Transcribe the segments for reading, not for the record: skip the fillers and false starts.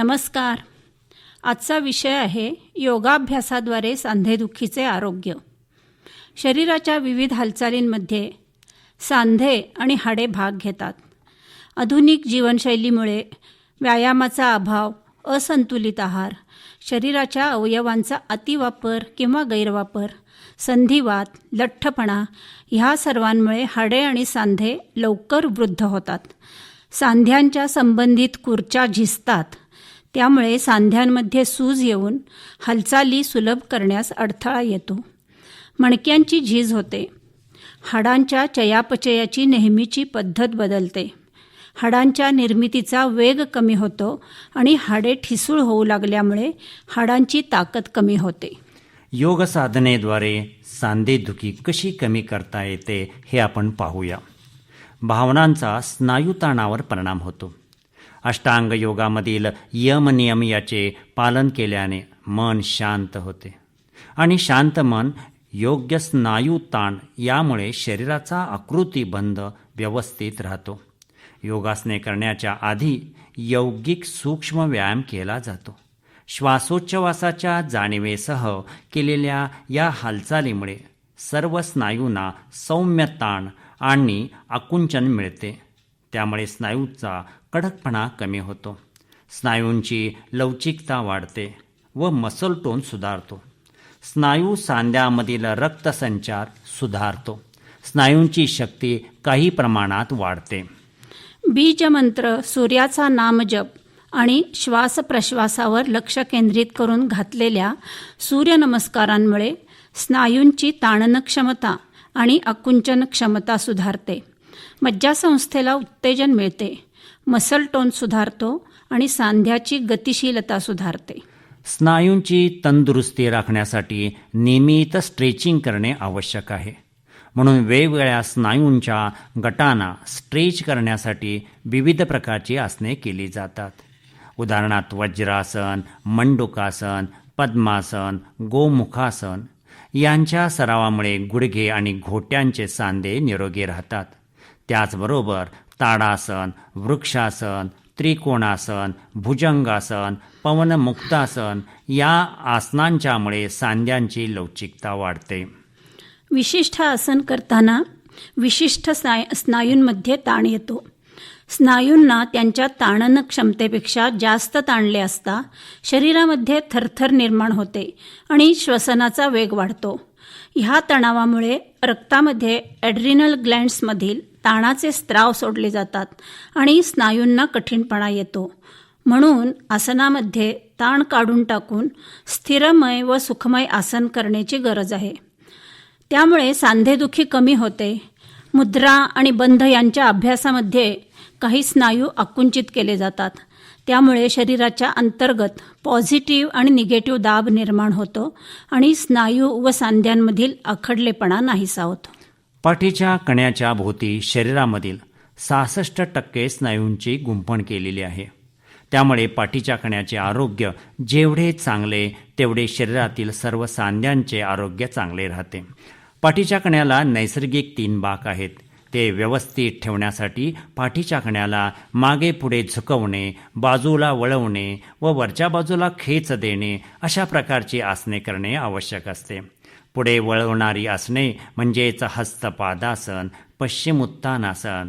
नमस्कार. आजचा विषय आहे योगाभ्यासाद्वारे सांधेदुखीचे आरोग्य. शरीराच्या विविध हालचालींमध्ये सांधे आणि हाडे भाग घेतात. आधुनिक जीवनशैलीमुळे व्यायामाचा अभाव, असंतुलित आहार, शरीराच्या अवयवांचा अतिवापर किंवा गैरवापर, संधिवात, लठ्ठपणा ह्या सर्वांमुळे हाडे आणि सांधे लवकर वृद्ध होतात. सांध्यांच्या संबंधित कुरच्या झिजतात. त्यामुळे सांध्यांमध्ये सूज येऊन हालचाली सुलभ करण्यास अडथळा येतो. मणक्यांची झीज होते. हाडांच्या चयापचयाची नेहमीची पद्धत बदलते. हाडांच्या निर्मितीचा वेग कमी होतो आणि हाडे ठिसूळ होऊ लागल्यामुळे हाडांची ताकद कमी होते. योग साधनेद्वारे सांधेदुखी कशी कमी करता येते हे आपण पाहूया. भावनांचा स्नायुताणावर परिणाम होतो. अष्टांग योगामधील यमनियम याचे पालन केल्याने मन शांत होते आणि शांत मन योग्य स्नायुताण यामुळे शरीराचा आकृतिबंध व्यवस्थित राहतो. योगासने करण्याच्या आधी यौगिक सूक्ष्म व्यायाम केला जातो. श्वासोच्छवासाच्या जाणीवेसह केलेल्या या हालचालीमुळे सर्व स्नायूंना सौम्य ताण आणि आकुंचन मिळते. त्यामुळे स्नायूचा कडकपणा कमी होतो, स्नायूंची लवचिकता वाढते व मसल टोन सुधारतो. स्नायू सांध्यामधील रक्तसंचार सुधारतो. स्नायूंची शक्ती काही प्रमाणात वाढते. बीजमंत्र, सूर्याचा नामजप आणि श्वासप्रश्वासावर लक्ष केंद्रित करून घातलेल्या सूर्यनमस्कारांमुळे स्नायूंची ताणन क्षमता आणि आकुंचन क्षमता सुधारते. मज्जासंस्थेला उत्तेजन मिळते. मसल टोन सुधारतो आणि सांध्याची गतिशीलता सुधारते. स्नायूंची तंदुरुस्ती राखण्यासाठी नियमित स्ट्रेचिंग करणे आवश्यक आहे. म्हणून वेगवेगळ्या स्नायूंच्या गटांना स्ट्रेच करण्यासाठी विविध प्रकारची आसने केली जातात. उदाहरणार्थ वज्रासन, मंडूकासन, पद्मासन, गोमुखासन यांच्या सरावामुळे गुडघे आणि घोट्यांचे सांधे निरोगी राहतात. त्याचबरोबर ताडासन, वृक्षासन, त्रिकोणासन, भुजंगासन, पवनमुक्तासन या आसनांच्यामुळे सांध्यांची लवचिकता वाढते. विशिष्ट आसन करताना विशिष्ट स्नायूंमध्ये ताण येतो. स्नायूंना त्यांच्या ताणन क्षमतेपेक्षा जास्त ताणले असता शरीरामध्ये थरथर निर्माण होते आणि श्वसनाचा वेग वाढतो. ह्या तणावामुळे रक्तामध्ये ॲड्रिनल ग्लँड्समधील ताणाचे स्त्राव सोडले जातात आणि स्नायूंना कठीणपणा येतो. म्हणून आसनामध्ये ताण काढून टाकून स्थिरमय व सुखमय आसन करण्याची गरज आहे. त्यामुळे सांधेदुखी कमी होते. मुद्रा आणि बंध यांच्या अभ्यासामध्ये काही स्नायू आकुंचित केले जातात. त्यामुळे शरीराच्या अंतर्गत पॉझिटिव्ह आणि निगेटिव्ह दाब निर्माण होतो आणि स्नायू व सांध्यांमधील आखडलेपणा नाहीसा होतो. पाठीच्या कण्याच्या भोवती शरीरामधील 66% स्नायूंची गुंफण केलेली आहे. त्यामुळे पाठीच्या कण्याचे आरोग्य जेवढे चांगले तेवढे शरीरातील सर्व सांध्यांचे आरोग्य चांगले राहते. पाठीच्या कण्याला नैसर्गिक 3 बाक आहेत. ते व्यवस्थित ठेवण्यासाठी पाठीच्या कण्याला मागे पुढे झुकवणे, बाजूला वळवणे व वरच्या बाजूला खेच देणे अशा प्रकारची आसने करणे आवश्यक असते. पुढे वळवणारी आसने म्हणजेच हस्तपादासन, पश्चिमोत्तानासन,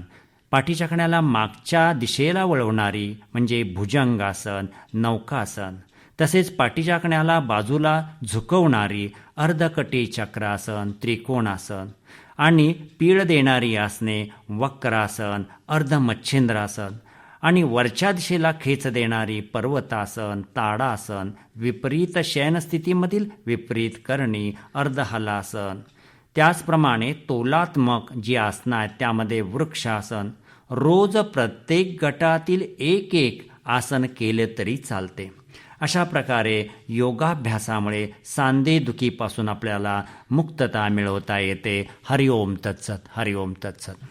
पाठीच्या कण्याला मागच्या दिशेला वळवणारी म्हणजे भुजंगासन, नौकासन, तसेच पाठीच्या कण्याला बाजूला झुकवणारी अर्धकटी चक्रासन, त्रिकोणासन आणि पीळ देणारी आसने वक्रासन, अर्धमच्छिंद्रासन आणि वरच्या दिशेला खेच देणारी पर्वतासन, ताडासन, विपरीत शयनस्थितीमधील विपरीत करणी, अर्धहलासन. त्याचप्रमाणे तोलात्मक जी आसनं आहेत त्यामध्ये वृक्षासन. रोज प्रत्येक गटातील एक आसन केले तरी चालते. अशा प्रकारे योगाभ्यासामुळे सांधेदुखीपासून आपल्याला मुक्तता मिळवता येते. हरिओम तत्सत. हरिओम तत्सत.